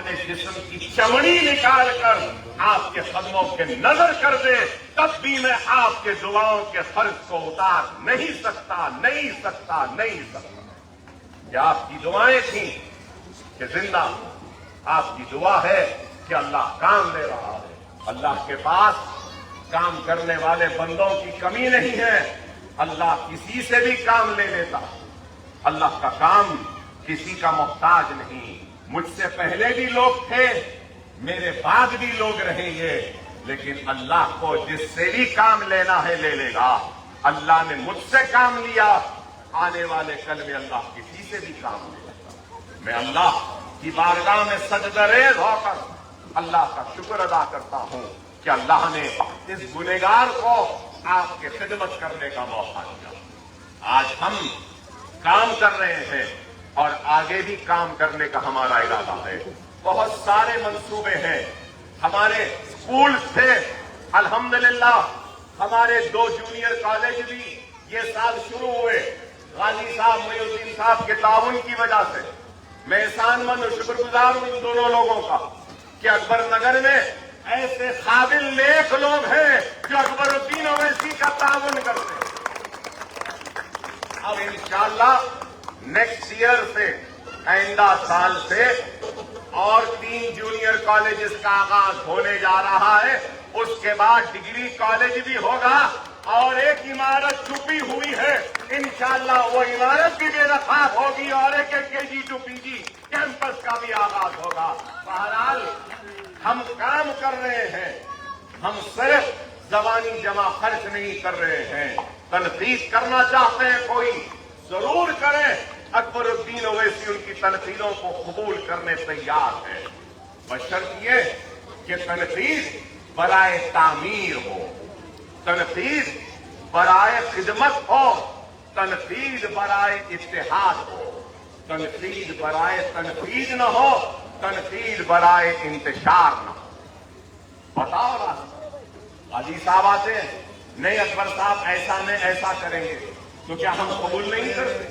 اپنے جسم کی چمڑی نکال کر آپ کے قدموں کے نظر کر دے، تب بھی میں آپ کے دعاؤں کے فرض کو اتار نہیں سکتا، نہیں سکتا، نہیں سکتا۔ یہ آپ کی دعائیں تھیں کہ زندہ، آپ کی دعا ہے کہ اللہ کام دے رہا ہے۔ اللہ کے پاس کام کرنے والے بندوں کی کمی نہیں ہے، اللہ کسی سے بھی کام لے لیتا، اللہ کا کام کسی کا محتاج نہیں۔ مجھ سے پہلے بھی لوگ تھے، میرے بعد بھی لوگ رہیں گے، لیکن اللہ کو جس سے بھی کام لینا ہے لے لے گا۔ اللہ نے مجھ سے کام لیا، آنے والے کل میں اللہ کسی سے بھی کام لے گا۔ میں اللہ کی بارگاہ میں سجدہ ریز ہو کر اللہ کا شکر ادا کرتا ہوں کہ اللہ نے اس گنہگار کو آپ کی خدمت کرنے کا موقع دیا۔ آج ہم کام کر رہے ہیں اور آگے بھی کام کرنے کا ہمارا ارادہ ہے۔ بہت سارے منصوبے ہیں، ہمارے اسکول سے الحمدللہ ہمارے 2 جونیئر کالج بھی یہ سال شروع ہوئے، غازی صاحب محی الدین صاحب کے تعاون کی وجہ سے۔ میں احسان مند اور شکر گزار ہوں ان دونوں لوگوں کا کہ اکبر نگر میں ایسے قابل نیک لوگ ہیں جو اکبر الدین اویسی کا تعاون کرتے ہیں۔ اب انشاءاللہ نیکسٹ ایئر سے، آئندہ سال سے اور 3 جونیئر کالجز کا آغاز ہونے جا رہا ہے۔ اس کے بعد ڈگری کالج بھی ہوگا اور ایک عمارت چھپی ہوئی ہے، انشاءاللہ وہ عمارت بھی بے نقاب ہوگی اور ایک KG to PG کیمپس کا بھی آغاز ہوگا۔ بہرحال ہم کام کر رہے ہیں، ہم صرف زبانی جمع خرچ نہیں کر رہے ہیں۔ تنقید کرنا چاہتے ہیں کوئی، ضرور کریں۔ اکبر الدین اویسی ان کی تنقیدوں کو قبول کرنے تیار ہے، بشرط یہ کہ تنقید برائے تعمیر ہو، تنقید برائے خدمت ہو، تنقید برائے اتحاد ہو، تنقید برائے تنقید نہ ہو، تنقید برائے انتشار نہ ہو۔ بتاؤ راستہ، غازی صاحب آتے ہیں، نہیں اکبر صاحب ایسا نہیں ایسا کریں گے، تو کیا ہم قبول نہیں کرتے؟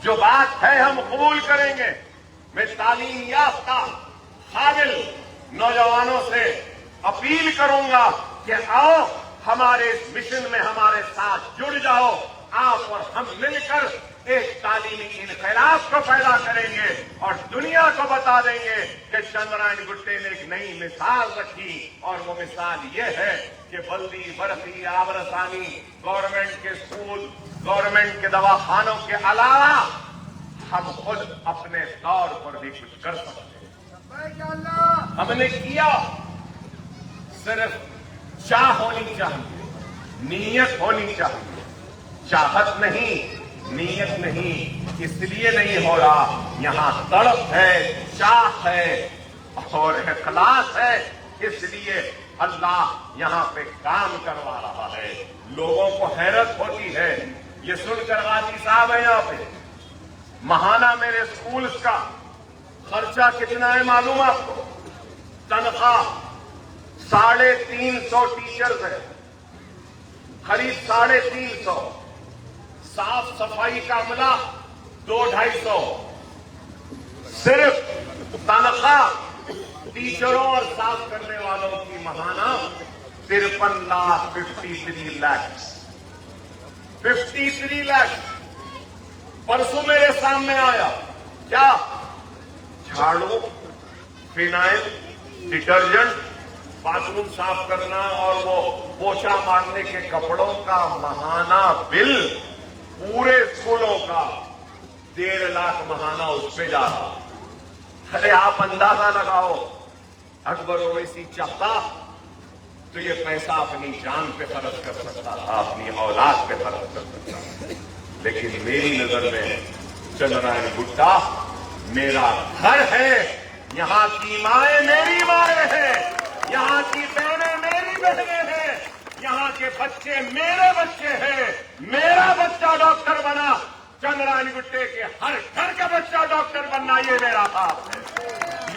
جو بات ہے ہم قبول کریں گے۔ میں تعلیم یافتہ قابل نوجوانوں سے اپیل کروں گا کہ آؤ ہمارے اس مشن میں ہمارے ساتھ جڑ جاؤ، آپ اور ہم مل کر ایک تعلیمی انقلاب کو پیدا کریں گے اور دنیا کو بتا دیں گے کہ چندرائن گٹے نے ایک نئی مثال رکھی، اور وہ مثال یہ ہے کہ بلدی، برقی، آب رسانی، گورنمنٹ کے اسکول، گورنمنٹ کے دواخانوں کے علاوہ ہم خود اپنے طور پر بھی کچھ کر سکتے ہیں۔ ہم نے کیا، صرف چاہ ہونی چاہیے، نیت ہونی چاہیے، چاہت نہیں، نیت نہیں۔ اس لیے نہیں ہو رہا، یہاں تڑپ ہے، چاہ ہے اور اخلاص ہے، اس لیے اللہ یہاں پہ کام کروا رہا ہے۔ لوگوں کو حیرت ہوتی ہے یہ سن کر، غازی صاحب ہے یہاں پہ، ماہانہ میرے اسکولز کا خرچہ کتنا ہے معلوم آپ کو؟ تنخواہ 350 ٹیچرز ہے، خرید 350، صاف صفائی کا عملہ 200-250، صرف تنخواہ ٹیچروں اور صاف کرنے والوں کی ماہانہ 53 لاکھ 53 لاکھ۔ پرسوں میرے سامنے آیا، کیا جھاڑو، فینائل، ڈٹرجنٹ، باتھ روم صاف کرنا اور وہ پوچھا مارنے کے کپڑوں کا ماہانہ بل پورے اسکولوں کا 1.5 لاکھ ماہانہ اس پہ جا رہا۔ ارے آپ اندازہ لگاؤ، اکبر اویسی چاہتا تو یہ پیسہ اپنی جان پہ خرچ کر سکتا تھا، اپنی اولاد پہ خرچ کر سکتا تھا، لیکن میری نظر میں چندرائن گٹا میرا گھر ہے، یہاں کی مائیں میری مائیں ہیں، یہاں کی بہنیں میری بہنیں ہیں، یہاں کے بچے میرے بچے ہیں۔ میرا بچہ ڈاکٹر بنا، چندرائن گٹے کے ہر گھر کا بچہ ڈاکٹر بننا، یہ میرا خواب ہے۔